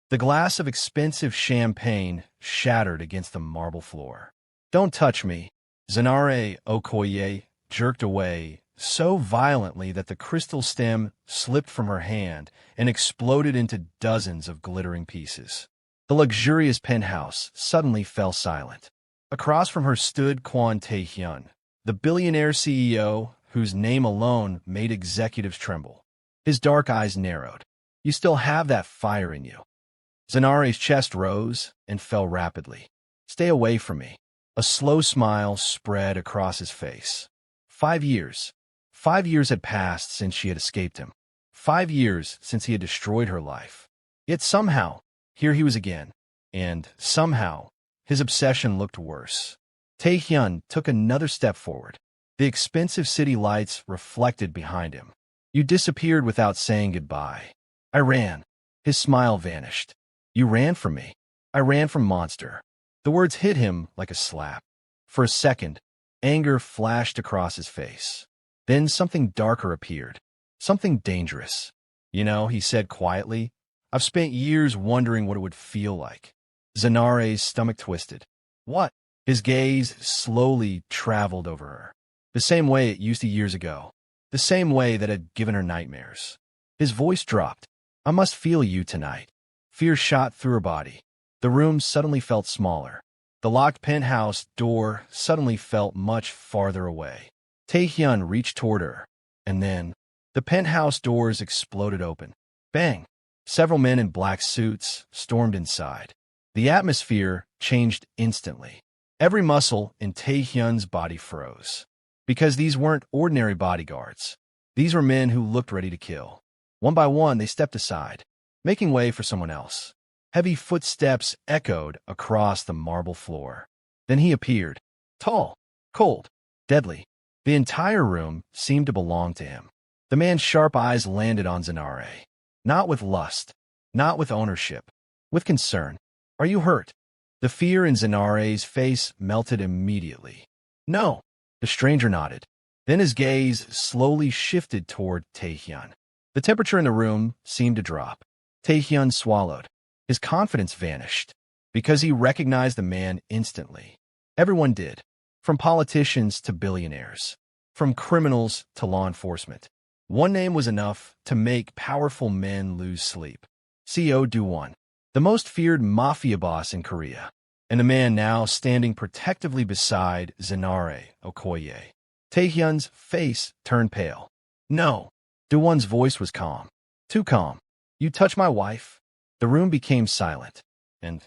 The glass of expensive champagne shattered against the marble floor. "Don't touch me." Zinare Okoye jerked away so violently that the crystal stem slipped from her hand and exploded into dozens of glittering pieces. The luxurious penthouse suddenly fell silent. Across from her stood Kwon Tae-Hyun, the billionaire CEO whose name alone made executives tremble. His dark eyes narrowed. "You still have that fire in you." Zinare's chest rose and fell rapidly. "Stay away from me." A slow smile spread across his face. 5 years. 5 years had passed since she had escaped him. 5 years since he had destroyed her life. Yet somehow, here he was again. And somehow, his obsession looked worse. Tae-Hyun took another step forward. The expensive city lights reflected behind him. "You disappeared without saying goodbye." "I ran." His smile vanished. "You ran from me." "I ran from Monster." The words hit him like a slap. For a second, anger flashed across his face. Then something darker appeared. Something dangerous. "You know," he said quietly, "I've spent years wondering what it would feel like." Zinare's stomach twisted. "What?" His gaze slowly traveled over her. The same way it used to years ago. The same way that had given her nightmares. His voice dropped. "I must feel you tonight." Fear shot through her body. The room suddenly felt smaller. The locked penthouse door suddenly felt much farther away. Tae-Hyun reached toward her, and then the penthouse doors exploded open. Bang! Several men in black suits stormed inside. The atmosphere changed instantly. Every muscle in Tae-Hyun's body froze. Because these weren't ordinary bodyguards. These were men who looked ready to kill. One by one, they stepped aside, making way for someone else. Heavy footsteps echoed across the marble floor. Then he appeared. Tall, cold, deadly. The entire room seemed to belong to him. The man's sharp eyes landed on Zinare. Not with lust, not with ownership, with concern. "Are you hurt?" The fear in Zinare's face melted immediately. "No." The stranger nodded. Then his gaze slowly shifted toward Tae-Hyun. The temperature in the room seemed to drop. Tae-Hyun swallowed. His confidence vanished, because he recognized the man instantly. Everyone did, from politicians to billionaires, from criminals to law enforcement. One name was enough to make powerful men lose sleep. Seo Do-Won, the most feared Mafia boss in Korea, and the man now standing protectively beside Zinare Okoye. Tae-Hyun's face turned pale. "No." Do-Won's voice was calm. Too calm. "You touch my wife?" The room became silent, and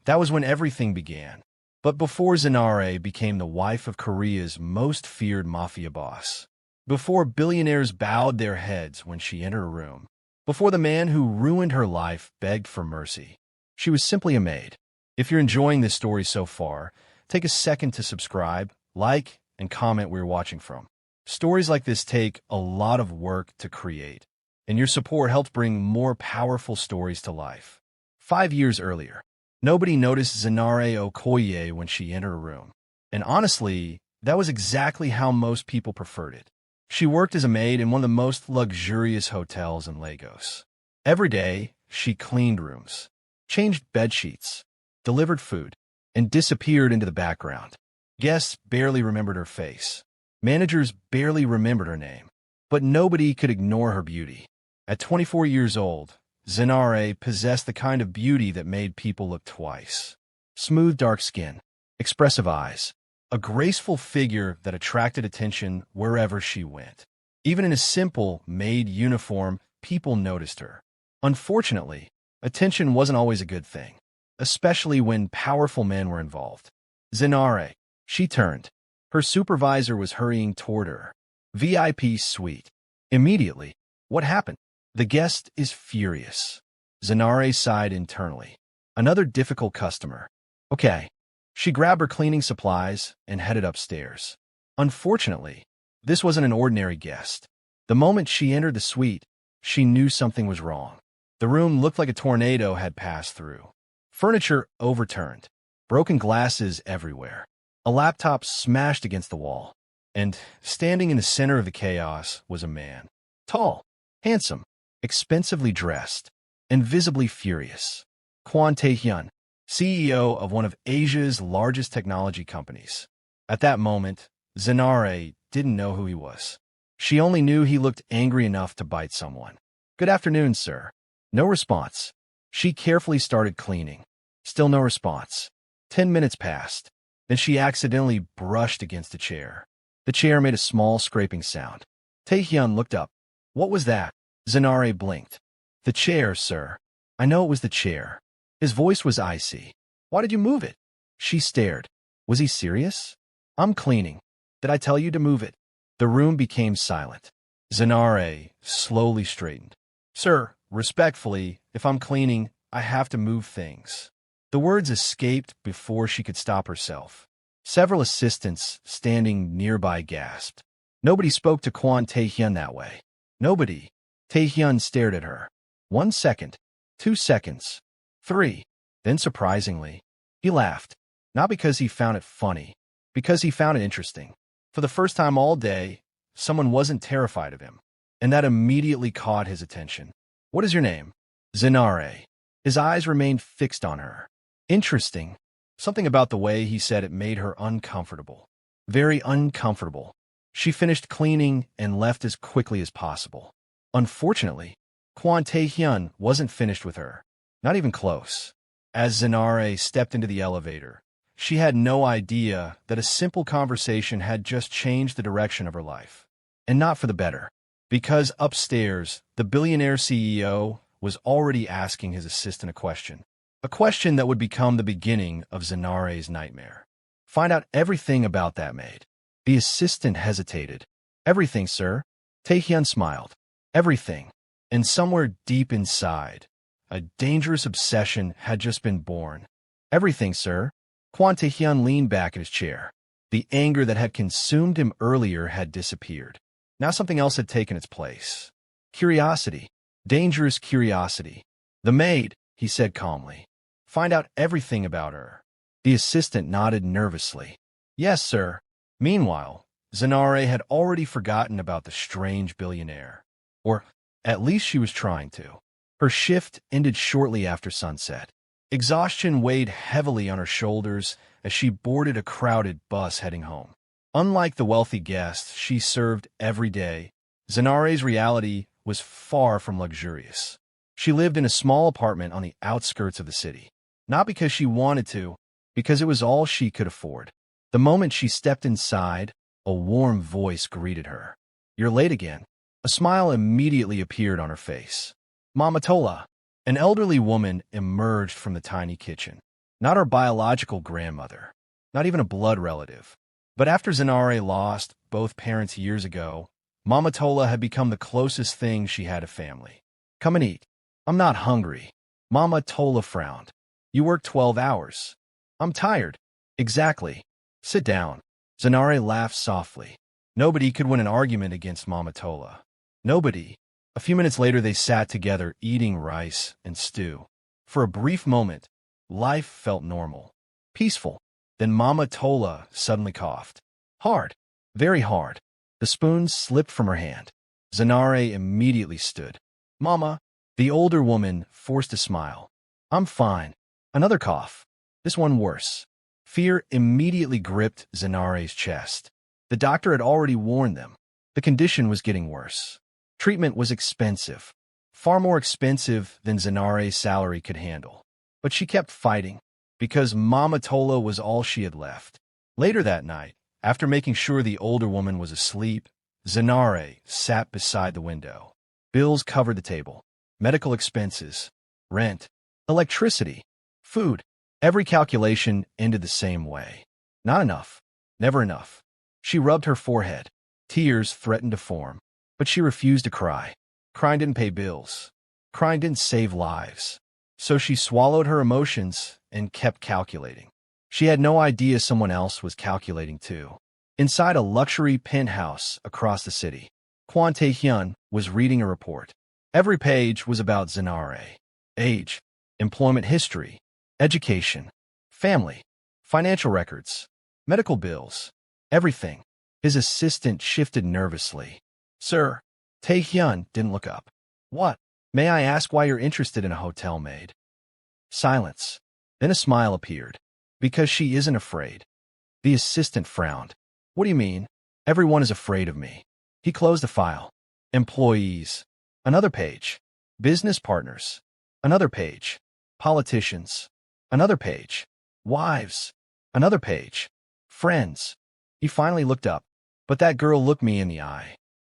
that was when everything began. But before Zinare became the wife of Korea's most feared mafia boss, before billionaires bowed their heads when she entered a room, before the man who ruined her life begged for mercy, she was simply a maid. If you're enjoying this story so far, take a second to subscribe, like, and comment where you're watching from. Stories like this take a lot of work to create, and your support helps bring more powerful stories to life. 5 years earlier, nobody noticed Zinare Okoye when she entered a room. And honestly, that was exactly how most people preferred it. She worked as a maid in one of the most luxurious hotels in Lagos. Every day, she cleaned rooms, changed bedsheets, delivered food, and disappeared into the background. Guests barely remembered her face. Managers barely remembered her name. But nobody could ignore her beauty. At 24 years old, Zinare possessed the kind of beauty that made people look twice. Smooth dark skin, expressive eyes, a graceful figure that attracted attention wherever she went. Even in a simple maid uniform, people noticed her. Unfortunately, attention wasn't always a good thing, especially when powerful men were involved. Zinare, she turned. Her supervisor was hurrying toward her. VIP suite. Immediately, what happened? The guest is furious. Zinare sighed internally. Another difficult customer. Okay. She grabbed her cleaning supplies and headed upstairs. Unfortunately, this wasn't an ordinary guest. The moment she entered the suite, she knew something was wrong. The room looked like a tornado had passed through. Furniture overturned. Broken glasses everywhere. A laptop smashed against the wall. And standing in the center of the chaos was a man. Tall, handsome, expensively dressed, and visibly furious. Kwon Tae-Hyun, CEO of one of Asia's largest technology companies. At that moment, Zinare didn't know who he was. She only knew he looked angry enough to bite someone. "Good afternoon, sir." No response. She carefully started cleaning. Still no response. 10 minutes passed. Then she accidentally brushed against a chair. The chair made a small scraping sound. Tae-Hyun looked up. "What was that?" Zinare blinked. "The chair, sir." "I know it was the chair." His voice was icy. "Why did you move it?" She stared. Was he serious? "I'm cleaning. Did I tell you to move it?" The room became silent. Zinare slowly straightened. "Sir, respectfully, if I'm cleaning, I have to move things." The words escaped before she could stop herself. Several assistants standing nearby gasped. Nobody spoke to Kwon Tae-Hyun that way. Nobody. Tae-Hyun stared at her. 1 second. 2 seconds. 3. Then, surprisingly, he laughed. Not because he found it funny, because he found it interesting. For the first time all day, someone wasn't terrified of him. And that immediately caught his attention. "What is your name?" "Zinare." His eyes remained fixed on her. Interesting. Something about the way he said it made her uncomfortable. Very uncomfortable. She finished cleaning and left as quickly as possible. Unfortunately, Kwon Tae-Hyun wasn't finished with her. Not even close. As Zinare stepped into the elevator, she had no idea that a simple conversation had just changed the direction of her life. And not for the better. Because upstairs, the billionaire CEO was already asking his assistant a question. A question that would become the beginning of Zinare's nightmare. "Find out everything about that maid." The assistant hesitated. "Everything, sir." Tae-Hyun smiled. "Everything." And somewhere deep inside, a dangerous obsession had just been born. "Everything, sir." Kwon Tae-Hyun leaned back in his chair. The anger that had consumed him earlier had disappeared. Now something else had taken its place. Curiosity. Dangerous curiosity. "The maid," he said calmly. "Find out everything about her." The assistant nodded nervously. "Yes, sir." Meanwhile, Zinare had already forgotten about the strange billionaire. Or, at least she was trying to. Her shift ended shortly after sunset. Exhaustion weighed heavily on her shoulders as she boarded a crowded bus heading home. Unlike the wealthy guests she served every day, Zinare's reality was far from luxurious. She lived in a small apartment on the outskirts of the city. Not because she wanted to, because it was all she could afford. The moment she stepped inside, a warm voice greeted her. "You're late again." A smile immediately appeared on her face. Mama Tola, an elderly woman, emerged from the tiny kitchen. Not her biological grandmother, not even a blood relative. But after Zinare lost both parents years ago, Mama Tola had become the closest thing she had to family. "Come and eat." "I'm not hungry." Mama Tola frowned. "You work 12 hours. I'm tired." "Exactly. Sit down." Zinare laughed softly. Nobody could win an argument against Mama Tola. Nobody. A few minutes later, they sat together eating rice and stew. For a brief moment, life felt normal, peaceful. Then Mama Tola suddenly coughed. Hard. Very hard. The spoon slipped from her hand. Zinare immediately stood. "Mama." The older woman forced a smile. "I'm fine." Another cough. This one worse. Fear immediately gripped Zinare's chest. The doctor had already warned them. The condition was getting worse. Treatment was expensive. Far more expensive than Zinare's salary could handle. But she kept fighting, because Mama Tola was all she had left. Later that night, after making sure the older woman was asleep, Zinare sat beside the window. Bills covered the table. Medical expenses, rent, electricity, food. Every calculation ended the same way. Not enough. Never enough. She rubbed her forehead. Tears threatened to form. But she refused to cry. Crying didn't pay bills. Crying didn't save lives. So she swallowed her emotions and kept calculating. She had no idea someone else was calculating too. Inside a luxury penthouse across the city, Kwon Tae-Hyun was reading a report. Every page was about Zinare. Age, employment history, education, family, financial records, medical bills, everything. His assistant shifted nervously. "Sir." Tae-Hyun didn't look up. "What?" "May I ask why you're interested in a hotel maid?" Silence. Then a smile appeared. Because she isn't afraid. The assistant frowned. What do you mean? Everyone is afraid of me. He closed the file. Employees. Another page. Business partners. Another page. Politicians. Another page. Wives. Another page. Friends. He finally looked up. But that girl looked me in the eye.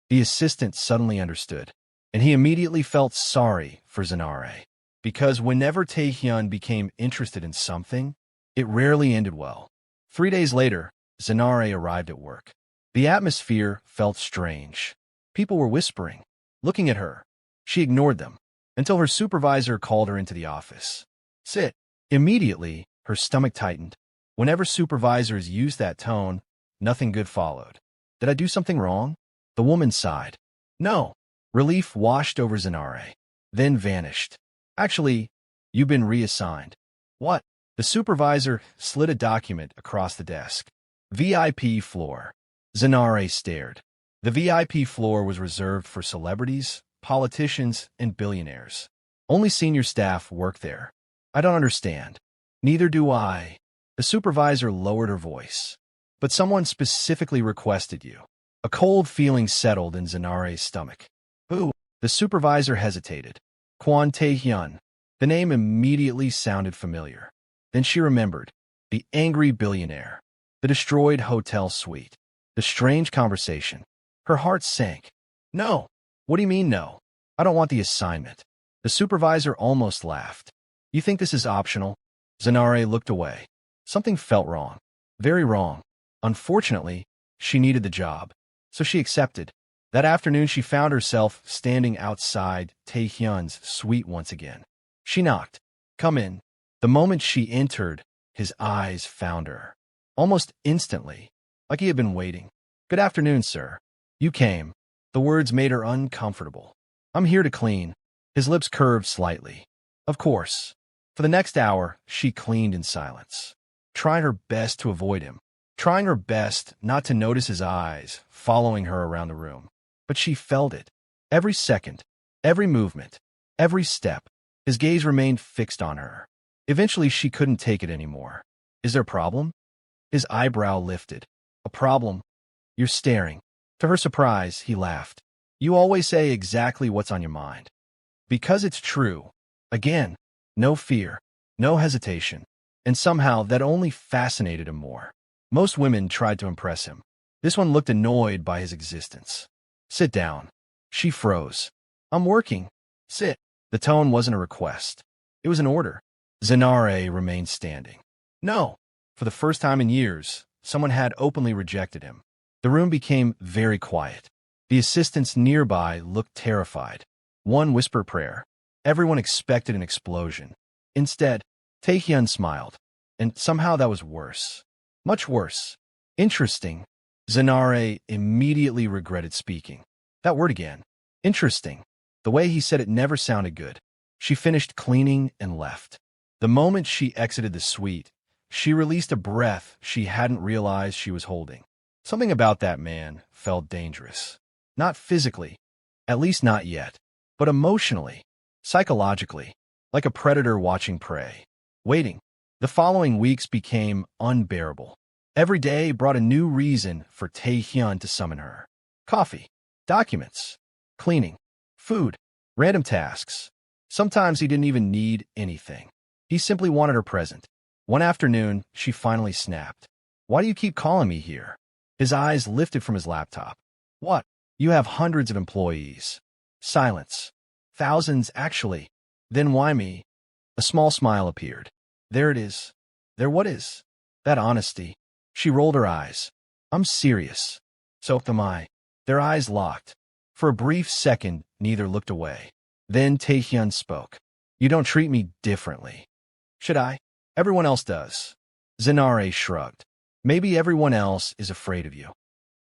The assistant suddenly understood. And he immediately felt sorry for Zinare. Because whenever Tae-Hyun became interested in something, it rarely ended well. 3 days later, Zinare arrived at work. The atmosphere felt strange. People were whispering, looking at her. She ignored them, until her supervisor called her into the office. Sit. Immediately, her stomach tightened. Whenever supervisors used that tone, nothing good followed. Did I do something wrong? The woman sighed. No. Relief washed over Zinare, then vanished. Actually, you've been reassigned. What? The supervisor slid a document across the desk. VIP floor. Zinare stared. The VIP floor was reserved for celebrities, politicians, and billionaires. Only senior staff work there. I don't understand. Neither do I. The supervisor lowered her voice. But someone specifically requested you. A cold feeling settled in Zinare's stomach. Who? The supervisor hesitated. Kwon Tae-Hyun. The name immediately sounded familiar. Then she remembered. The angry billionaire. The destroyed hotel suite. The strange conversation. Her heart sank. No. What do you mean no? I don't want the assignment. The supervisor almost laughed. You think this is optional? Zinare looked away. Something felt wrong. Very wrong. Unfortunately, she needed the job. So she accepted. That afternoon she found herself standing outside Tae-Hyun's suite once again. She knocked. Come in. The moment she entered, his eyes found her. Almost instantly, like he had been waiting. Good afternoon, sir. You came. The words made her uncomfortable. I'm here to clean. His lips curved slightly. Of course. For the next hour, she cleaned in silence, trying her best to avoid him, trying her best not to notice his eyes following her around the room. But she felt it. Every second, every movement, every step, his gaze remained fixed on her. Eventually, she couldn't take it anymore. Is there a problem? His eyebrow lifted. A problem? You're staring. To her surprise, he laughed. You always say exactly what's on your mind. Because it's true. Again, no fear, no hesitation. And somehow that only fascinated him more. Most women tried to impress him. This one looked annoyed by his existence. Sit down. She froze. I'm working. Sit. The tone wasn't a request. It was an order. Zinare remained standing. No. For the first time in years, someone had openly rejected him. The room became very quiet. The assistants nearby looked terrified. One whispered prayer. Everyone expected an explosion. Instead, Tae-Hyun smiled. And somehow that was worse. Much worse. Interesting. Zinare immediately regretted speaking. That word again. Interesting. The way he said it never sounded good. She finished cleaning and left. The moment she exited the suite, she released a breath she hadn't realized she was holding. Something about that man felt dangerous. Not physically, at least not yet, but emotionally, psychologically, like a predator watching prey. Waiting. The following weeks became unbearable. Every day brought a new reason for Tae-Hyun to summon her. Coffee, documents, cleaning, food, random tasks. Sometimes he didn't even need anything. He simply wanted her present. One afternoon, she finally snapped. Why do you keep calling me here? His eyes lifted from his laptop. What? You have hundreds of employees. Silence. Thousands, actually. Then why me? A small smile appeared. There it is. There what is? That honesty. She rolled her eyes. I'm serious. So am I. Their eyes locked. For a brief second, neither looked away. Then Tae-Hyun spoke. You don't treat me differently. Should I? Everyone else does. Zinare shrugged. Maybe everyone else is afraid of you.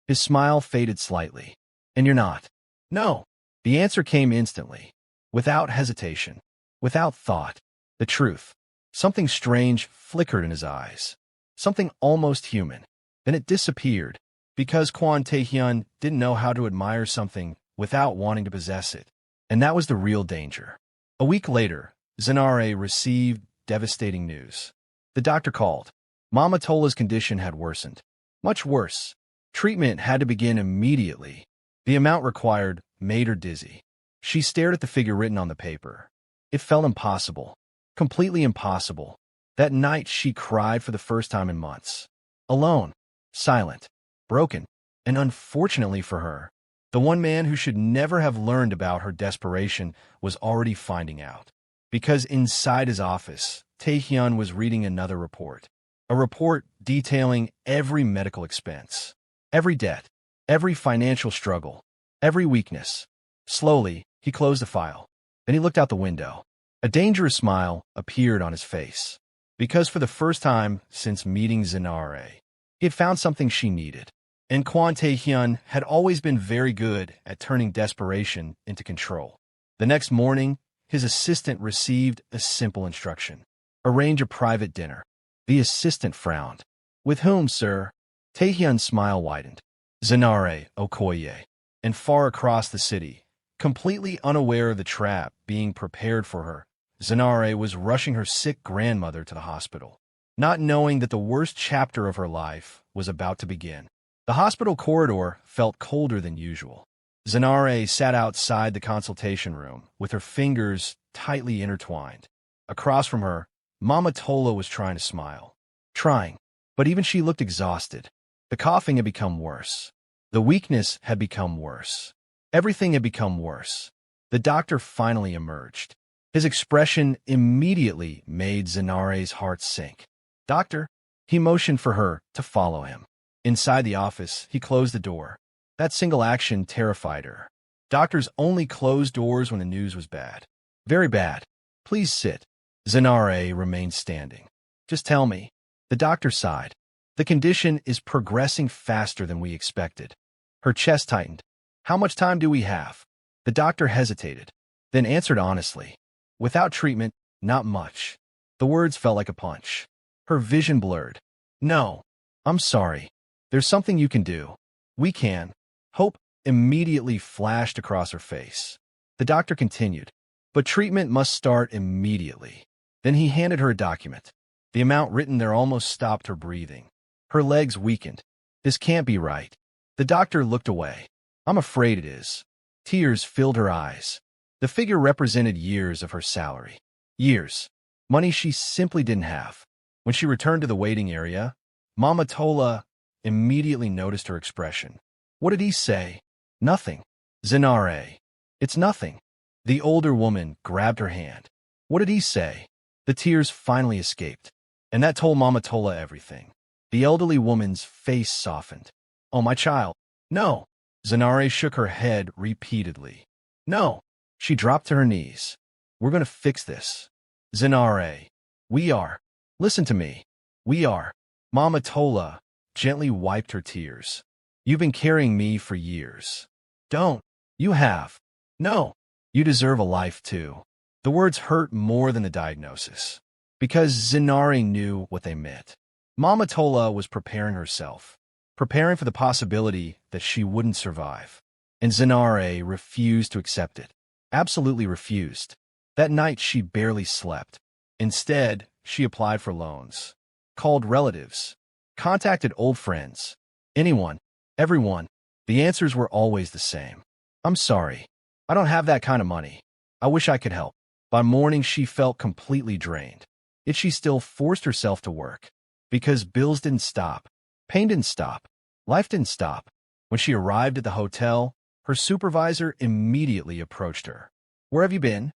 His smile faded slightly. And you're not. No. The answer came instantly. Without hesitation. Without thought. The truth. Something strange flickered in his eyes. Something almost human. Then it disappeared. Because Kwon Tae-Hyun didn't know how to admire something without wanting to possess it. And that was the real danger. A week later, Zinare received devastating news. The doctor called. Mama Tola's condition had worsened. Much worse. Treatment had to begin immediately. The amount required made her dizzy. She stared at the figure written on the paper. It felt impossible. Completely impossible. That night she cried for the first time in months. Alone. Silent. Broken. And unfortunately for her, the one man who should never have learned about her desperation was already finding out. Because inside his office, Tae-Hyun was reading another report. A report detailing every medical expense, every debt, every financial struggle, every weakness. Slowly, he closed the file. Then he looked out the window. A dangerous smile appeared on his face. Because for the first time since meeting Zinare, he had found something she needed. And Kwon Tae-Hyun had always been very good at turning desperation into control. The next morning, his assistant received a simple instruction. Arrange a private dinner. The assistant frowned. With whom, sir? Tae-Hyun's smile widened. Zinare Okoye. And far across the city, completely unaware of the trap being prepared for her, Zinare was rushing her sick grandmother to the hospital, not knowing that the worst chapter of her life was about to begin. The hospital corridor felt colder than usual. Zinare sat outside the consultation room with her fingers tightly intertwined. Across from her, Mama Tola was trying to smile. Trying. But even she looked exhausted. The coughing had become worse. The weakness had become worse. Everything had become worse. The doctor finally emerged. His expression immediately made Zinare's heart sink. Doctor? He motioned for her to follow him. Inside the office, he closed the door. That single action terrified her. Doctors only closed doors when the news was bad. Very bad. Please sit. Zinare remained standing. Just tell me. The doctor sighed. The condition is progressing faster than we expected. Her chest tightened. How much time do we have? The doctor hesitated, then answered honestly. Without treatment, not much. The words felt like a punch. Her vision blurred. No. I'm sorry. There's something you can do. We can. Hope immediately flashed across her face. The doctor continued. But treatment must start immediately. Then he handed her a document. The amount written there almost stopped her breathing. Her legs weakened. This can't be right. The doctor looked away. I'm afraid it is. Tears filled her eyes. The figure represented years of her salary. Years. Money she simply didn't have. When she returned to the waiting area, Mama Tola immediately noticed her expression. What did he say? Nothing. Zinare. It's nothing. The older woman grabbed her hand. What did he say? The tears finally escaped. And that told Mama Tola everything. The elderly woman's face softened. Oh, my child. No. Zinare shook her head repeatedly. No. She dropped to her knees. We're going to fix this. Zinare. We are. Listen to me. We are. Mama Tola gently wiped her tears. You've been carrying me for years. Don't. You have. No. You deserve a life too. The words hurt more than the diagnosis. Because Zinare knew what they meant. Mama Tola was preparing herself. Preparing for the possibility that she wouldn't survive. And Zinare refused to accept it. Absolutely refused. That night she barely slept. Instead, she applied for loans. Called relatives. Contacted old friends. Anyone. Everyone. The answers were always the same. I'm sorry. I don't have that kind of money. I wish I could help. By morning she felt completely drained. Yet she still forced herself to work. Because bills didn't stop. Pain didn't stop. Life didn't stop. When she arrived at the hotel, her supervisor immediately approached her. Where have you been?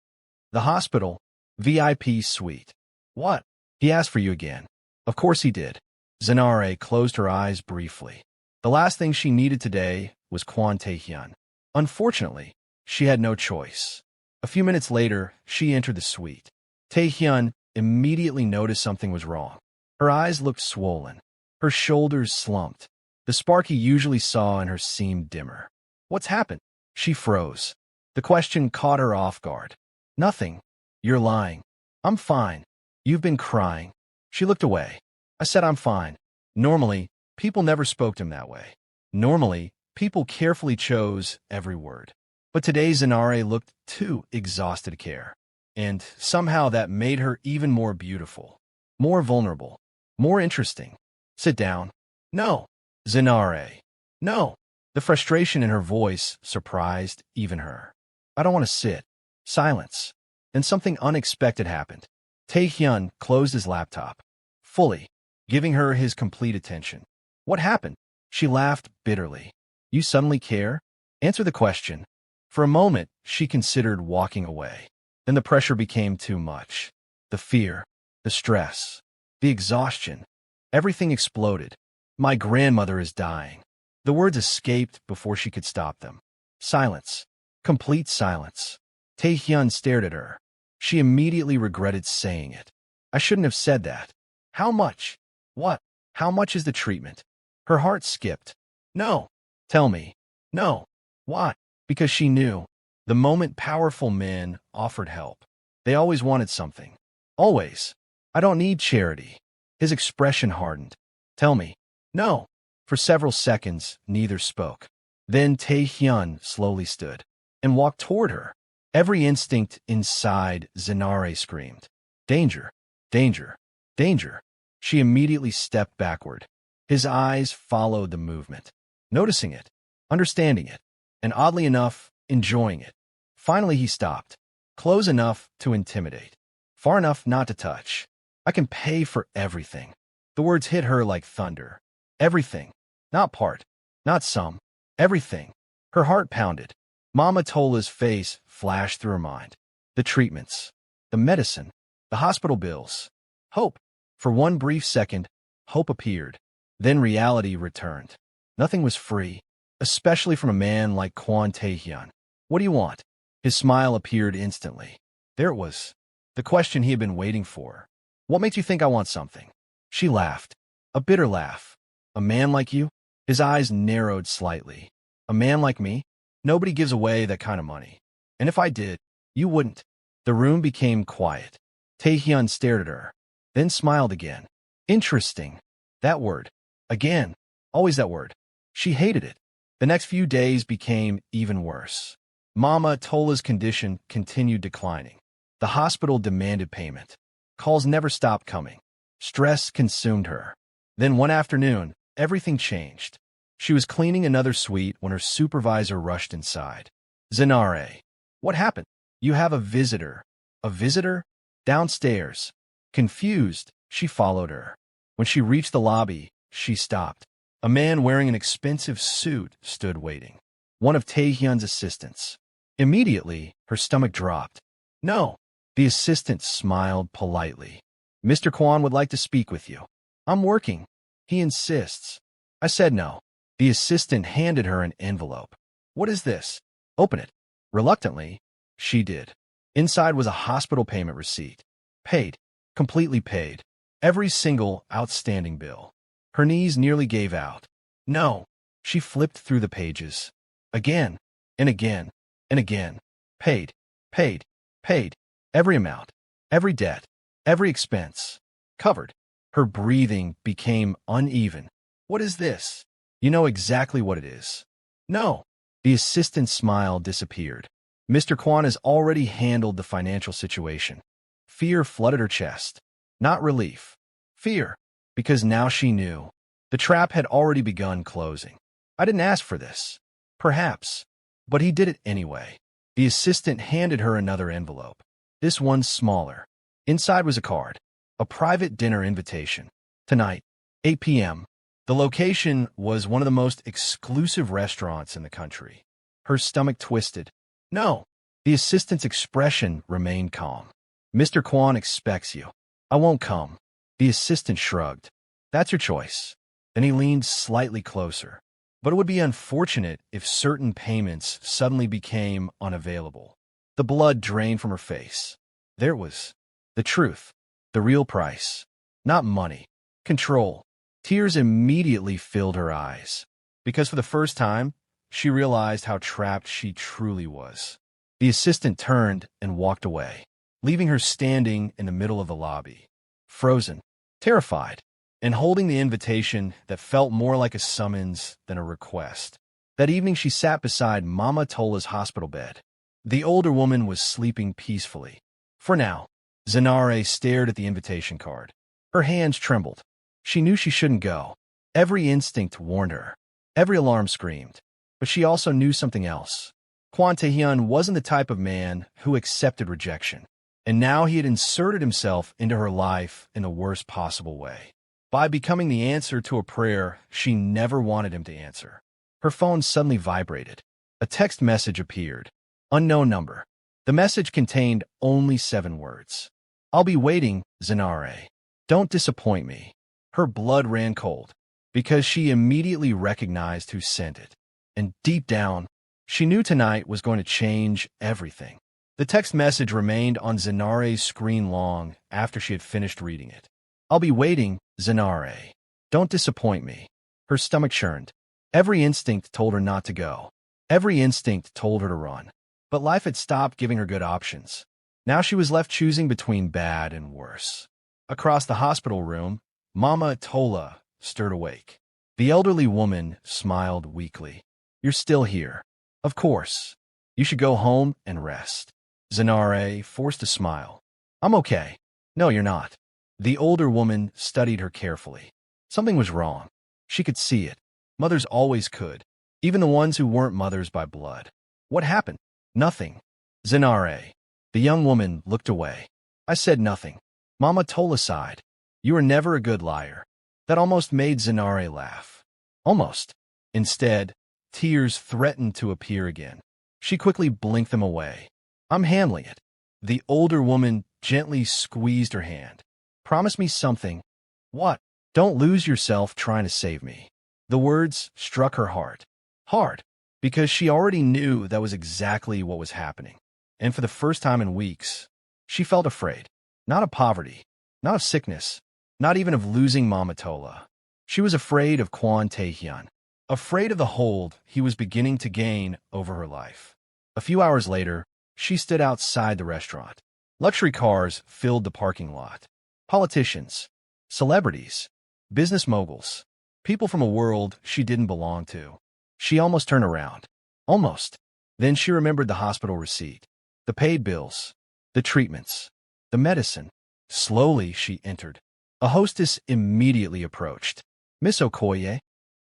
The hospital. VIP suite. What? He asked for you again. Of course he did. Zinare closed her eyes briefly. The last thing she needed today was Kwon Tae-Hyun. Unfortunately, she had no choice. A few minutes later, she entered the suite. Tae-Hyun immediately noticed something was wrong. Her eyes looked swollen. Her shoulders slumped. The spark he usually saw in her seemed dimmer. What's happened? She froze. The question caught her off guard. Nothing. You're lying. I'm fine. You've been crying. She looked away. I said I'm fine. Normally, people never spoke to him that way. Normally, people carefully chose every word. But today Zinare looked too exhausted to care. And somehow that made her even more beautiful, more vulnerable, more interesting. Sit down. No. Zinare. No. The frustration in her voice surprised even her. I don't want to sit. Silence. Then something unexpected happened. Tae-Hyun closed his laptop, fully, giving her his complete attention. What happened? She laughed bitterly. You suddenly care? Answer the question. For a moment, she considered walking away. Then the pressure became too much. The fear, the stress, the exhaustion. Everything exploded. My grandmother is dying. The words escaped before she could stop them. Silence. Complete silence. Tae-Hyun stared at her. She immediately regretted saying it. I shouldn't have said that. How much? What? How much is the treatment? Her heart skipped. No. Tell me. No. Why? Because she knew. The moment powerful men offered help, they always wanted something. Always. I don't need charity. His expression hardened. Tell me. No. For several seconds, neither spoke. Then Tae-Hyun slowly stood and walked toward her. Every instinct inside Zinare screamed. Danger. Danger. Danger. She immediately stepped backward. His eyes followed the movement, noticing it, understanding it, and oddly enough, enjoying it. Finally he stopped, close enough to intimidate, far enough not to touch. I can pay for everything. The words hit her like thunder. Everything. Not part. Not some. Everything. Her heart pounded. Mama Tola's face flashed through her mind. The treatments. The medicine. The hospital bills. Hope. For one brief second, hope appeared. Then reality returned. Nothing was free, especially from a man like Kwon Tae-Hyun. What do you want? His smile appeared instantly. There it was. The question he had been waiting for. What makes you think I want something? She laughed. A bitter laugh. A man like you? His eyes narrowed slightly. A man like me? Nobody gives away that kind of money. And if I did, you wouldn't. The room became quiet. Tae-Hyun stared at her, then smiled again. Interesting. That word. Again. Always that word. She hated it. The next few days became even worse. Mama Tola's condition continued declining. The hospital demanded payment. Calls never stopped coming. Stress consumed her. Then one afternoon, everything changed. She was cleaning another suite when her supervisor rushed inside. Zinare. What happened? You have a visitor. A visitor? Downstairs. Confused, she followed her. When she reached the lobby, she stopped. A man wearing an expensive suit stood waiting. One of Tae-Hyun's assistants. Immediately, her stomach dropped. No. The assistant smiled politely. Mr. Kwon would like to speak with you. I'm working. He insists. I said no. The assistant handed her an envelope. What is this? Open it. Reluctantly, she did. Inside was a hospital payment receipt. Paid. Completely paid. Every single outstanding bill. Her knees nearly gave out. No. She flipped through the pages. Again, and again, and again. Paid. Paid. Paid. Every amount. Every debt. Every expense. Covered. Her breathing became uneven. What is this? You know exactly what it is. No. The assistant's smile disappeared. Mr. Kwon has already handled the financial situation. Fear flooded her chest. Not relief. Fear. Because now she knew. The trap had already begun closing. I didn't ask for this. Perhaps. But he did it anyway. The assistant handed her another envelope. This one smaller. Inside was a card. A private dinner invitation. Tonight, 8 p.m. The location was one of the most exclusive restaurants in the country. Her stomach twisted. No. The assistant's expression remained calm. Mr. Kwon expects you. I won't come. The assistant shrugged. That's your choice. Then he leaned slightly closer. But it would be unfortunate if certain payments suddenly became unavailable. The blood drained from her face. There it was. The truth. The real price. Not money. Control. Tears immediately filled her eyes. Because for the first time, she realized how trapped she truly was. The assistant turned and walked away, leaving her standing in the middle of the lobby. Frozen. Terrified. And holding the invitation that felt more like a summons than a request. That evening she sat beside Mama Tola's hospital bed. The older woman was sleeping peacefully. For now. Zinare stared at the invitation card. Her hands trembled. She knew she shouldn't go. Every instinct warned her. Every alarm screamed. But she also knew something else. Kwon Tae-Hyun wasn't the type of man who accepted rejection. And now he had inserted himself into her life in the worst possible way. By becoming the answer to a prayer she never wanted him to answer. Her phone suddenly vibrated. A text message appeared. Unknown number. The message contained only 7 words. I'll be waiting, Zinare. Don't disappoint me. Her blood ran cold, because she immediately recognized who sent it. And deep down, she knew tonight was going to change everything. The text message remained on Zinare's screen long after she had finished reading it. I'll be waiting, Zinare. Don't disappoint me. Her stomach churned. Every instinct told her not to go. Every instinct told her to run. But life had stopped giving her good options. Now she was left choosing between bad and worse. Across the hospital room, Mama Tola stirred awake. The elderly woman smiled weakly. You're still here. Of course. You should go home and rest. Zinare forced a smile. I'm okay. No, you're not. The older woman studied her carefully. Something was wrong. She could see it. Mothers always could, even the ones who weren't mothers by blood. What happened? Nothing. Zinare. The young woman looked away. I said nothing. Mama Tola sighed. You were never a good liar. That almost made Zinare laugh. Almost. Instead, tears threatened to appear again. She quickly blinked them away. I'm handling it. The older woman gently squeezed her hand. Promise me something. What? Don't lose yourself trying to save me. The words struck her heart. Hard. Because she already knew that was exactly what was happening. And for the first time in weeks, she felt afraid. Not of poverty. Not of sickness. Not even of losing Mama Tola. She was afraid of Kwon Tae-Hyun. Afraid of the hold he was beginning to gain over her life. A few hours later, she stood outside the restaurant. Luxury cars filled the parking lot. Politicians, celebrities, business moguls, people from a world she didn't belong to. She almost turned around. Almost. Then she remembered the hospital receipt, the paid bills, the treatments, the medicine. Slowly, she entered. A hostess immediately approached. Miss Okoye?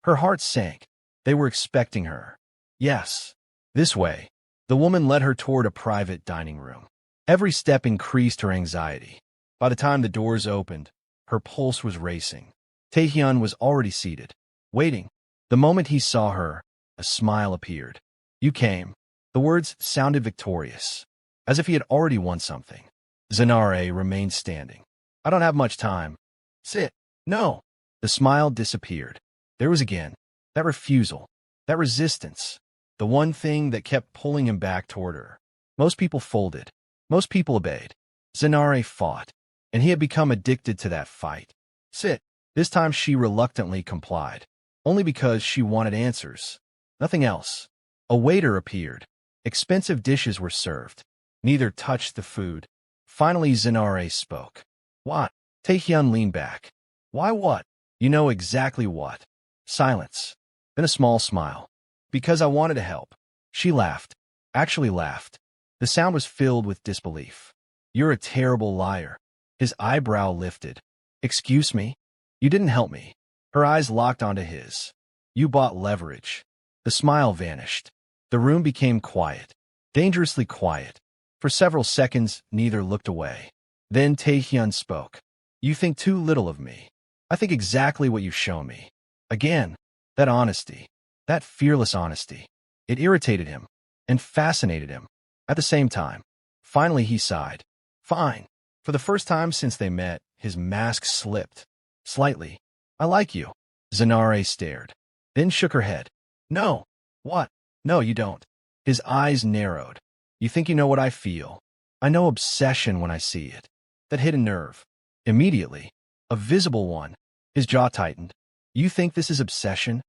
Her heart sank. They were expecting her. Yes. This way. The woman led her toward a private dining room. Every step increased her anxiety. By the time the doors opened, her pulse was racing. Tae-Hyun was already seated, waiting. The moment he saw her, a smile appeared. You came. The words sounded victorious, as if he had already won something. Zinare remained standing. I don't have much time. Sit. No. The smile disappeared. There was again that refusal, that resistance, the one thing that kept pulling him back toward her. Most people folded. Most people obeyed. Zinare fought, and he had become addicted to that fight. Sit. This time she reluctantly complied, only because she wanted answers. Nothing else. A waiter appeared. Expensive dishes were served. Neither touched the food. Finally, Zinare spoke. What? Tae-Hyun leaned back. Why what? You know exactly what. Silence. Then a small smile. Because I wanted to help. She laughed. Actually laughed. The sound was filled with disbelief. You're a terrible liar. His eyebrow lifted. Excuse me? You didn't help me. Her eyes locked onto his. You bought leverage. The smile vanished. The room became quiet. Dangerously quiet. For several seconds, neither looked away. Then Tae-Hyun spoke. You think too little of me. I think exactly what you've shown me. Again, that honesty. That fearless honesty. It irritated him and fascinated him at the same time. Finally, he sighed. Fine. For the first time since they met, his mask slipped. Slightly. I like you. Zinare stared. Then shook her head. No. What? No, you don't. His eyes narrowed. You think you know what I feel. I know obsession when I see it. That hidden nerve. Immediately. A visible one. His jaw tightened. You think this is obsession?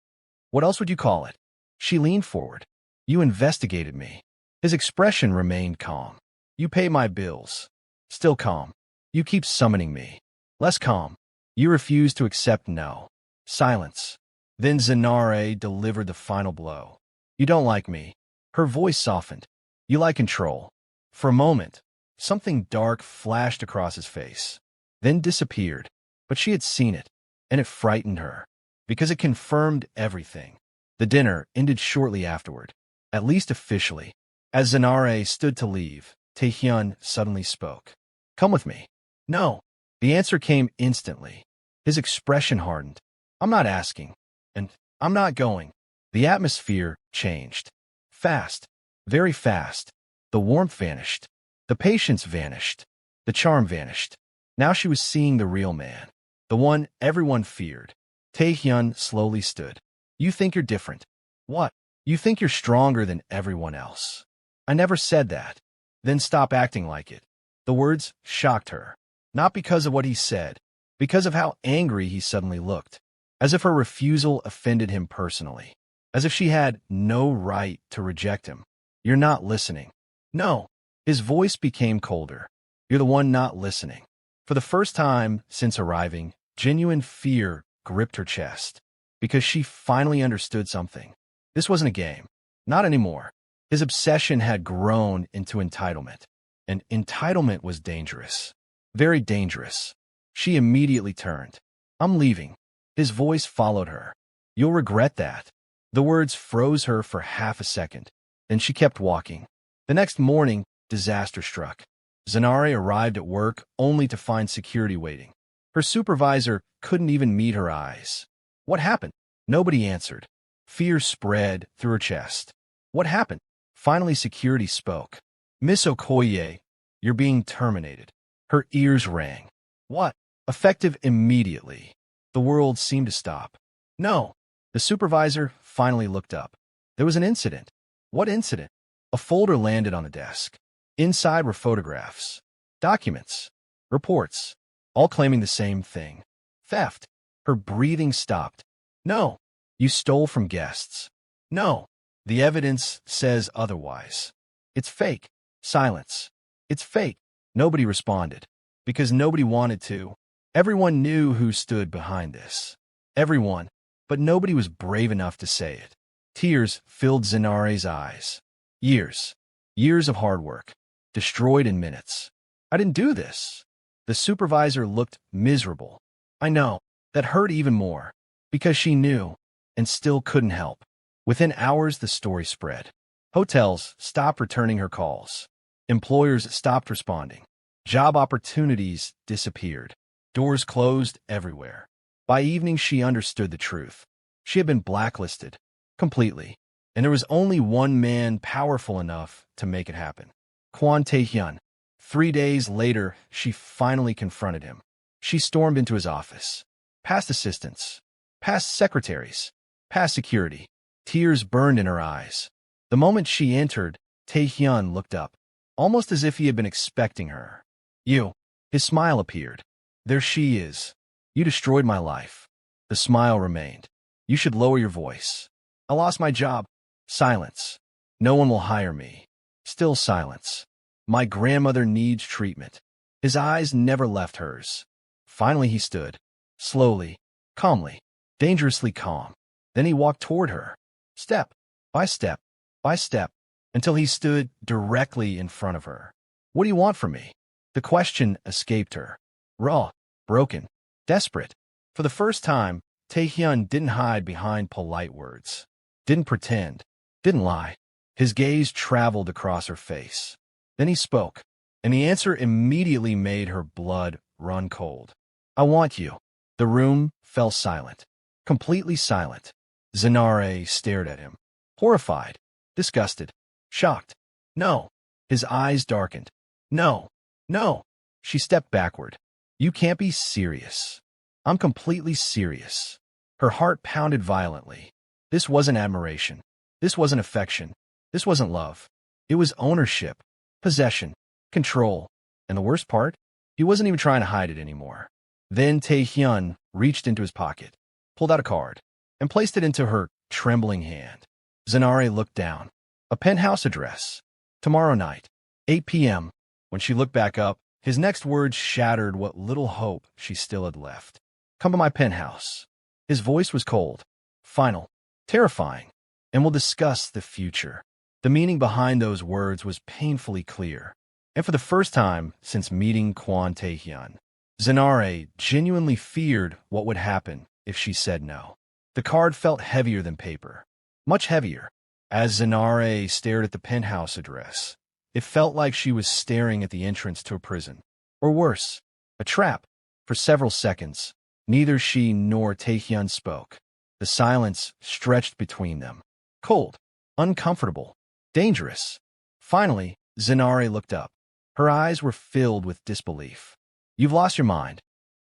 What else would you call it? She leaned forward. You investigated me. His expression remained calm. You pay my bills. Still calm. You keep summoning me. Less calm. You refuse to accept no. Silence. Then Zinare delivered the final blow. You don't like me. Her voice softened. You like control. For a moment. Something dark flashed across his face, then disappeared. But she had seen it, and it frightened her, because it confirmed everything. The dinner ended shortly afterward, at least officially. As Zinare stood to leave, Tae-Hyun suddenly spoke. "Come with me." "No." The answer came instantly. His expression hardened. "I'm not asking, and I'm not going." The atmosphere changed. Fast, very fast. The warmth vanished. The patience vanished. The charm vanished. Now she was seeing the real man, the one everyone feared. Tae-Hyun slowly stood. "You think you're different." "What?" "You think you're stronger than everyone else." "I never said that." "Then stop acting like it." The words shocked her, not because of what he said, because of how angry he suddenly looked, as if her refusal offended him personally, as if she had no right to reject him. "You're not listening." "No." His voice became colder. "You're the one not listening." For the first time since arriving, genuine fear gripped her chest, because she finally understood something. This wasn't a game. Not anymore. His obsession had grown into entitlement, and entitlement was dangerous. Very dangerous. She immediately turned. "I'm leaving." His voice followed her. "You'll regret that." The words froze her for half a second. Then she kept walking. The next morning, disaster struck. Zinare arrived at work only to find security waiting. Her supervisor couldn't even meet her eyes. "What happened?" Nobody answered. Fear spread through her chest. "What happened?" Finally, security spoke. "Miss Okoye, you're being terminated." Her ears rang. "What?" Effective immediately. The world seemed to stop. "No." The supervisor finally looked up. "There was an incident." "What incident?" A folder landed on the desk. Inside were photographs, documents, reports, all claiming the same thing. Theft. Her breathing stopped. "No." "You stole from guests." "No." "The evidence says otherwise." "It's fake." Silence. "It's fake." Nobody responded, because nobody wanted to. Everyone knew who stood behind this. Everyone, but nobody was brave enough to say it. Tears filled Zinare's eyes. Years. Years of hard work. Destroyed in minutes. "I didn't do this." The supervisor looked miserable. "I know." That hurt even more, because she knew, and still couldn't help. Within hours, the story spread. Hotels stopped returning her calls. Employers stopped responding. Job opportunities disappeared. Doors closed everywhere. By evening, she understood the truth. She had been blacklisted. Completely. And there was only one man powerful enough to make it happen. Kwon Tae-Hyun. 3 days later, she finally confronted him. She stormed into his office. Past assistants. Past secretaries. Past security. Tears burned in her eyes. The moment she entered, Tae-Hyun looked up, almost as if he had been expecting her. "You." His smile appeared. "There she is. You destroyed my life." The smile remained. "You should lower your voice." "I lost my job." Silence. "No one will hire me." Still silence. "My grandmother needs treatment." His eyes never left hers. Finally he stood. Slowly. Calmly. Dangerously calm. Then he walked toward her. Step. By step. By step. Until he stood directly in front of her. "What do you want from me?" The question escaped her. Raw. Broken. Desperate. For the first time, Tae-Hyun didn't hide behind polite words. Didn't pretend. Didn't lie. His gaze traveled across her face. Then he spoke, and the answer immediately made her blood run cold. "I want you." The room fell silent. Completely silent. Zinare stared at him. Horrified. Disgusted. Shocked. "No." His eyes darkened. "No. No." She stepped backward. "You can't be serious." "I'm completely serious." Her heart pounded violently. This wasn't admiration. This wasn't affection. This wasn't love. It was ownership, possession, control. And the worst part? He wasn't even trying to hide it anymore. Then Tae-Hyun reached into his pocket, pulled out a card, and placed it into her trembling hand. Zinare looked down. A penthouse address. Tomorrow night, 8 p.m. When she looked back up, his next words shattered what little hope she still had left. "Come to my penthouse." His voice was cold, final, terrifying, and we'll discuss the future. The meaning behind those words was painfully clear. And for the first time since meeting Kwon Tae-Hyun, Zinare genuinely feared what would happen if she said no. The card felt heavier than paper, much heavier. As Zinare stared at the penthouse address, it felt like she was staring at the entrance to a prison. Or worse, a trap. For several seconds, neither she nor Tae-Hyun spoke. The silence stretched between them. Cold, uncomfortable, dangerous. Finally, Zinare looked up. Her eyes were filled with disbelief. You've lost your mind.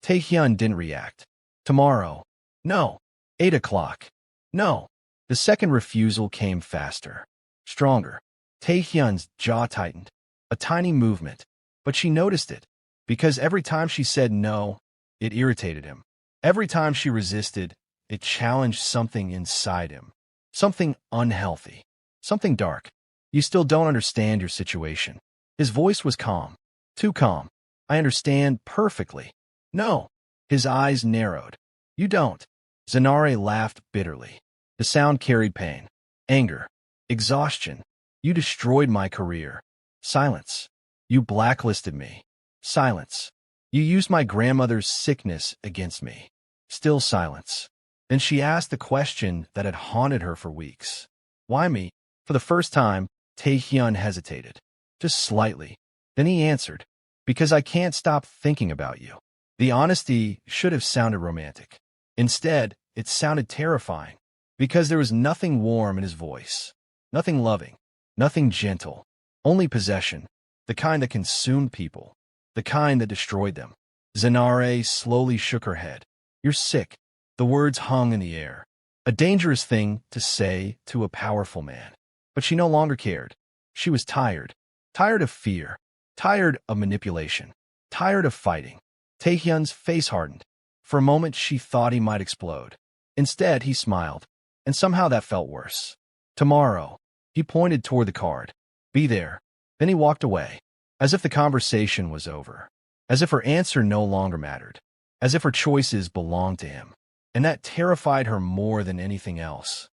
Tae-Hyun didn't react. Tomorrow. No. 8 o'clock. No. The second refusal came faster, stronger. Tae-Hyun's jaw tightened. A tiny movement. But she noticed it. Because every time she said no, it irritated him. Every time she resisted, it challenged something inside him. Something unhealthy. Something dark. You still don't understand your situation. His voice was calm. Too calm. I understand perfectly. No. His eyes narrowed. You don't. Zinare laughed bitterly. The sound carried pain, anger, exhaustion. You destroyed my career. Silence. You blacklisted me. Silence. You used my grandmother's sickness against me. Still silence. Then she asked the question that had haunted her for weeks. Why me? For the first time, Tae-Hyun hesitated. Just slightly. Then he answered. Because I can't stop thinking about you. The honesty should have sounded romantic. Instead, it sounded terrifying. Because there was nothing warm in his voice. Nothing loving. Nothing gentle. Only possession. The kind that consumed people. The kind that destroyed them. Zinare slowly shook her head. You're sick. The words hung in the air. A dangerous thing to say to a powerful man. But she no longer cared. She was tired. Tired of fear. Tired of manipulation. Tired of fighting. Tae-Hyun's face hardened. For a moment, she thought he might explode. Instead, he smiled. And somehow that felt worse. Tomorrow. He pointed toward the card. Be there. Then he walked away. As if the conversation was over. As if her answer no longer mattered. As if her choices belonged to him. And that terrified her more than anything else.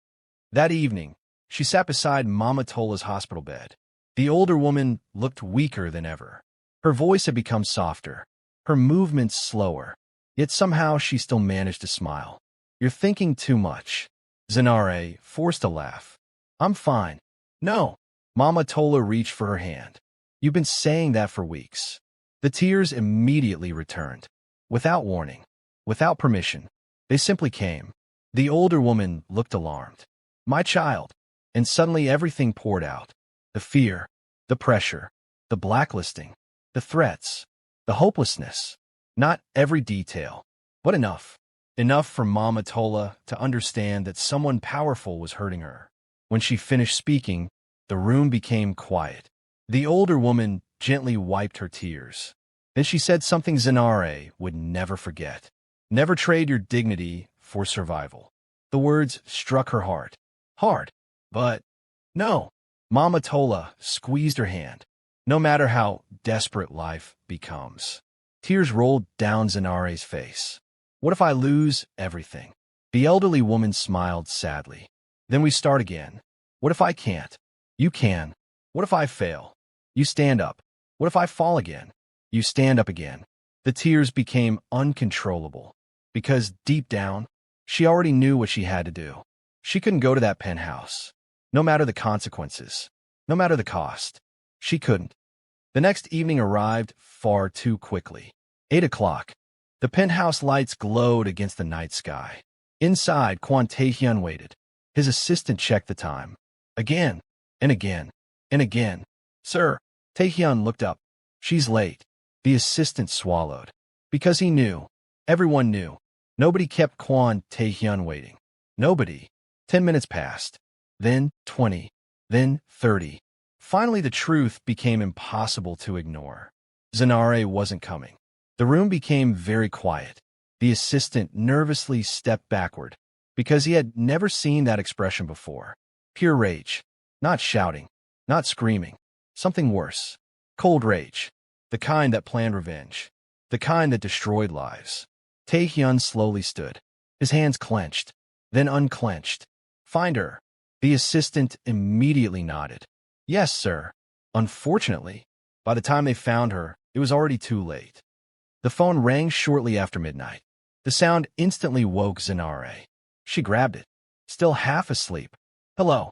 That evening, she sat beside Mama Tola's hospital bed. The older woman looked weaker than ever. Her voice had become softer. Her movements slower. Yet somehow she still managed to smile. You're thinking too much. Zinare forced a laugh. I'm fine. No. Mama Tola reached for her hand. You've been saying that for weeks. The tears immediately returned. Without warning. Without permission. They simply came. The older woman looked alarmed. My child. And suddenly everything poured out. The fear. The pressure. The blacklisting. The threats. The hopelessness. Not every detail. But enough. Enough for Mama Tola to understand that someone powerful was hurting her. When she finished speaking, the room became quiet. The older woman gently wiped her tears. Then she said something Zinare would never forget. Never trade your dignity for survival. The words struck her heart. Hard. But no. Mama Tola squeezed her hand. No matter how desperate life becomes. Tears rolled down Zinare's face. What if I lose everything? The elderly woman smiled sadly. Then we start again. What if I can't? You can. What if I fail? You stand up. What if I fall again? You stand up again. The tears became uncontrollable. Because deep down, she already knew what she had to do. She couldn't go to that penthouse. No matter the consequences. No matter the cost. She couldn't. The next evening arrived far too quickly. 8 o'clock. The penthouse lights glowed against the night sky. Inside, Kwon Tae-Hyun waited. His assistant checked the time. Again, and again, and again. Sir, Tae-Hyun looked up. She's late. The assistant swallowed. Because he knew. Everyone knew. Nobody kept Kwon Tae-Hyun waiting. Nobody. 10 minutes passed. Then 20. Then 30. Finally, the truth became impossible to ignore. Zinare wasn't coming. The room became very quiet. The assistant nervously stepped backward, because he had never seen that expression before. Pure rage. Not shouting. Not screaming. Something worse. Cold rage. The kind that planned revenge. The kind that destroyed lives. Tae-Hyun slowly stood. His hands clenched, then unclenched. Find her. The assistant immediately nodded. Yes, sir. Unfortunately, By the time they found her, it was already too late. The phone rang shortly after midnight. The sound instantly woke Zinare. She grabbed it, still half asleep. "Hello."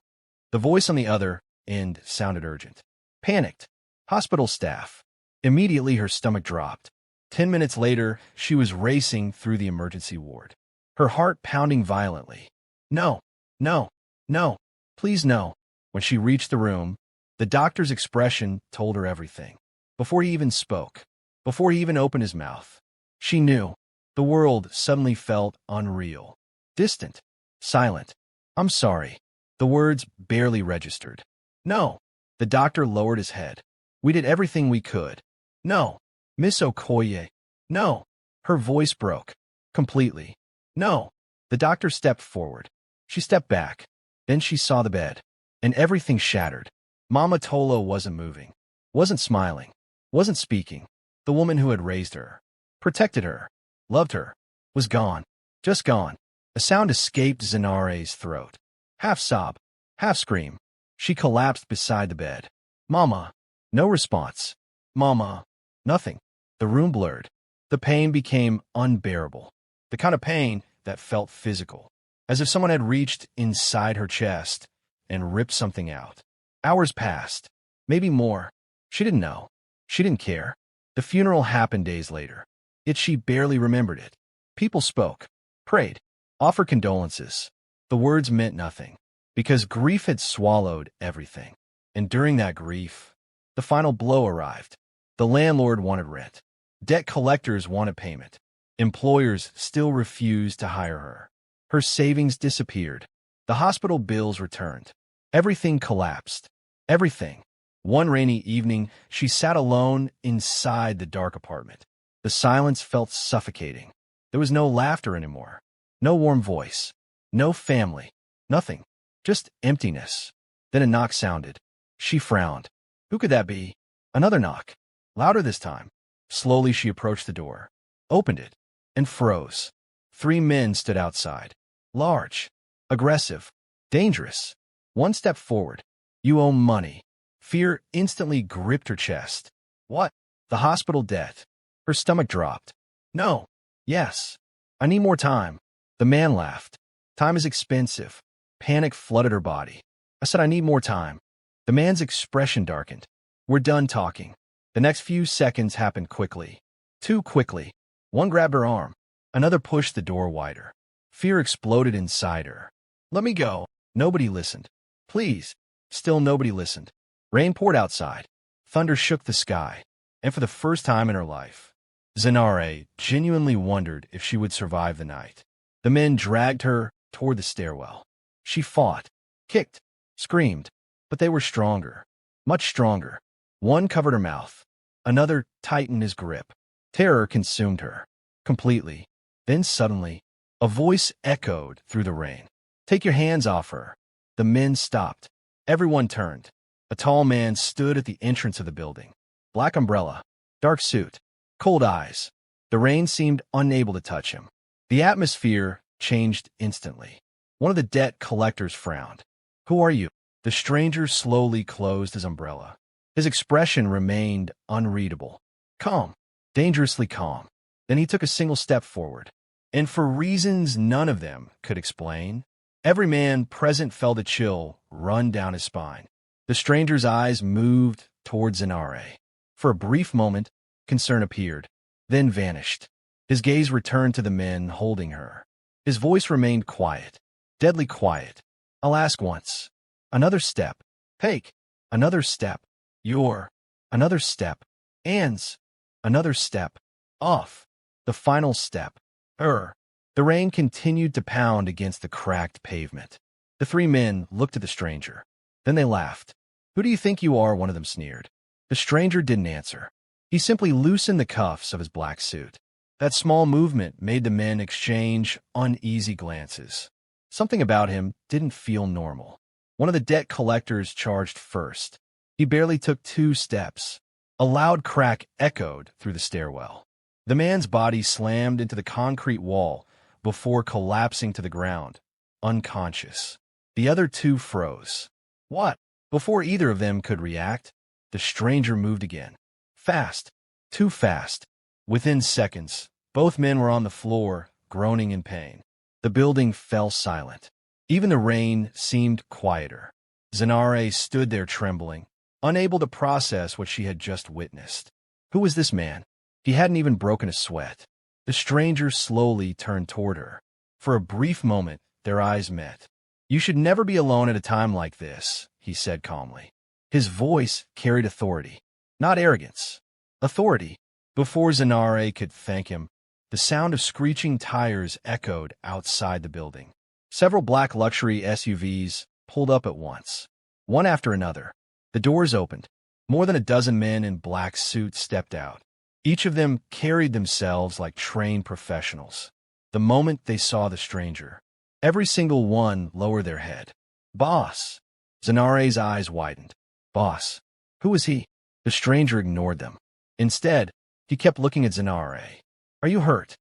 The voice on the other end sounded urgent. Panicked. "Hospital staff." Immediately her stomach dropped. 10 minutes later, she was racing through the emergency ward, her heart pounding violently. "No, no, no, please no." When she reached the room, the doctor's expression told her everything. Before he even spoke, before he even opened his mouth, she knew. The world suddenly felt unreal, distant, silent. "I'm sorry." The words barely registered. "No." The doctor lowered his head. "We did everything we could." "No." "Miss Okoye." "No." Her voice broke. Completely. "No." The doctor stepped forward. She stepped back. Then she saw the bed. And everything shattered. Mama Tolo wasn't moving. Wasn't smiling. Wasn't speaking. The woman who had raised her, protected her, loved her, was gone. Just gone. A sound escaped Zinare's throat. Half sob. Half scream. She collapsed beside the bed. "Mama." No response. "Mama." Nothing. The room blurred. The pain became unbearable. The kind of pain that felt physical, as if someone had reached inside her chest and ripped something out. Hours passed. Maybe more. She didn't know. She didn't care. The funeral happened days later. Yet she barely remembered it. People spoke, prayed, offered condolences. The words meant nothing, because grief had swallowed everything. And during that grief, the final blow arrived. The landlord wanted rent. Debt collectors wanted payment. Employers still refused to hire her. Her savings disappeared. The hospital bills returned. Everything collapsed. Everything. One rainy evening, she sat alone inside the dark apartment. The silence felt suffocating. There was no laughter anymore. No warm voice. No family. Nothing. Just emptiness. Then a knock sounded. She frowned. Who could that be? Another knock. Louder this time. Slowly she approached the door, opened it, and froze. 3 men stood outside. Large, aggressive, dangerous. One stepped forward. "You owe money." Fear instantly gripped her chest. "What?" "The hospital debt." Her stomach dropped. "No." "Yes." "I need more time." The man laughed. "Time is expensive." Panic flooded her body. "I said I need more time." The man's expression darkened. "We're done talking." The next few seconds happened quickly. Too quickly. One grabbed her arm. Another pushed the door wider. Fear exploded inside her. "Let me go." Nobody listened. "Please." Still nobody listened. Rain poured outside. Thunder shook the sky. And for the first time in her life, Zinare genuinely wondered if she would survive the night. The men dragged her toward the stairwell. She fought, kicked, screamed, but they were stronger, much stronger. One covered her mouth. Another tightened his grip. Terror consumed her, completely. Then suddenly, a voice echoed through the rain. "Take your hands off her." The men stopped. Everyone turned. A tall man stood at the entrance of the building. Black umbrella, dark suit, cold eyes. The rain seemed unable to touch him. The atmosphere changed instantly. One of the debt collectors frowned. "Who are you?" The stranger slowly closed his umbrella. His expression remained unreadable. Calm, dangerously calm. Then he took a single step forward. And for reasons none of them could explain, every man present felt a chill run down his spine. The stranger's eyes moved towards Zinare. For a brief moment, concern appeared, then vanished. His gaze returned to the men holding her. His voice remained quiet, deadly quiet. "I'll ask once." Another step. "Take." Another step. "You're." Another step. "Ands." Another step. "Off." The final step. "Er." The rain continued to pound against the cracked pavement. The 3 men looked at the stranger. Then they laughed. "Who do you think you are?" one of them sneered. The stranger didn't answer. He simply loosened the cuffs of his black suit. That small movement made the men exchange uneasy glances. Something about him didn't feel normal. One of the debt collectors charged first. He barely took 2 steps. A loud crack echoed through the stairwell. The man's body slammed into the concrete wall before collapsing to the ground, unconscious. The other 2 froze. "What?" Before either of them could react, the stranger moved again. Fast. Too fast. Within seconds, both men were on the floor, groaning in pain. The building fell silent. Even the rain seemed quieter. Zinare stood there trembling, unable to process what she had just witnessed. Who was this man? He hadn't even broken a sweat. The stranger slowly turned toward her. For a brief moment, their eyes met. "You should never be alone at a time like this," he said calmly. His voice carried authority, not arrogance. Authority. Before Zinare could thank him, the sound of screeching tires echoed outside the building. Several black luxury SUVs pulled up at once, one after another. The doors opened. More than a dozen men in black suits stepped out. Each of them carried themselves like trained professionals. The moment they saw the stranger, every single one lowered their head. "Boss!" Zinare's eyes widened. "Boss? Who was he?" The stranger ignored them. Instead, he kept looking at Zinare. "Are you hurt?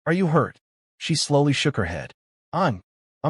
Are you hurt?" She slowly shook her head. I'm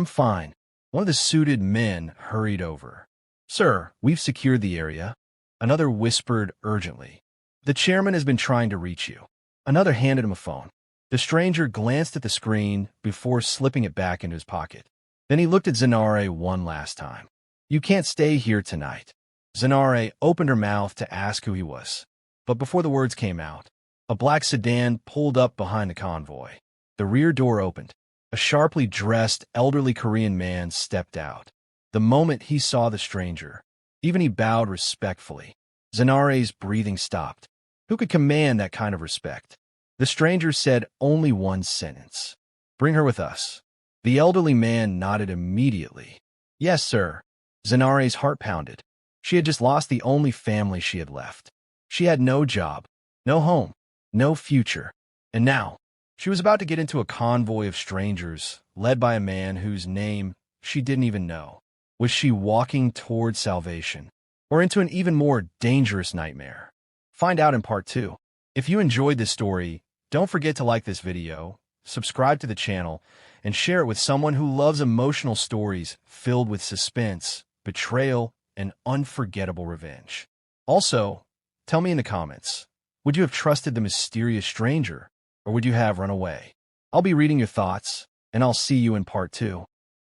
fine." One of the suited men hurried over. "Sir, we've secured the area." Another whispered urgently. "The chairman has been trying to reach you." Another handed him a phone. The stranger glanced at the screen before slipping it back into his pocket. Then he looked at Zinare one last time. "You can't stay here tonight." Zinare opened her mouth to ask who he was. But before the words came out, a black sedan pulled up behind the convoy. The rear door opened. A sharply dressed, elderly Korean man stepped out. The moment he saw the stranger, even he bowed respectfully. Zinare's breathing stopped. Who could command that kind of respect? The stranger said only one sentence. "Bring her with us." The elderly man nodded immediately. "Yes, sir." Zinare's heart pounded. She had just lost the only family she had left. She had no job, no home, no future. And now, she was about to get into a convoy of strangers, led by a man whose name she didn't even know. Was she walking toward salvation, or into an even more dangerous nightmare? Find out in part 2. If you enjoyed this story, don't forget to like this video, subscribe to the channel, and share it with someone who loves emotional stories filled with suspense, betrayal, and unforgettable revenge. Also, tell me in the comments, would you have trusted the mysterious stranger, or would you have run away? I'll be reading your thoughts, and I'll see you in part 2.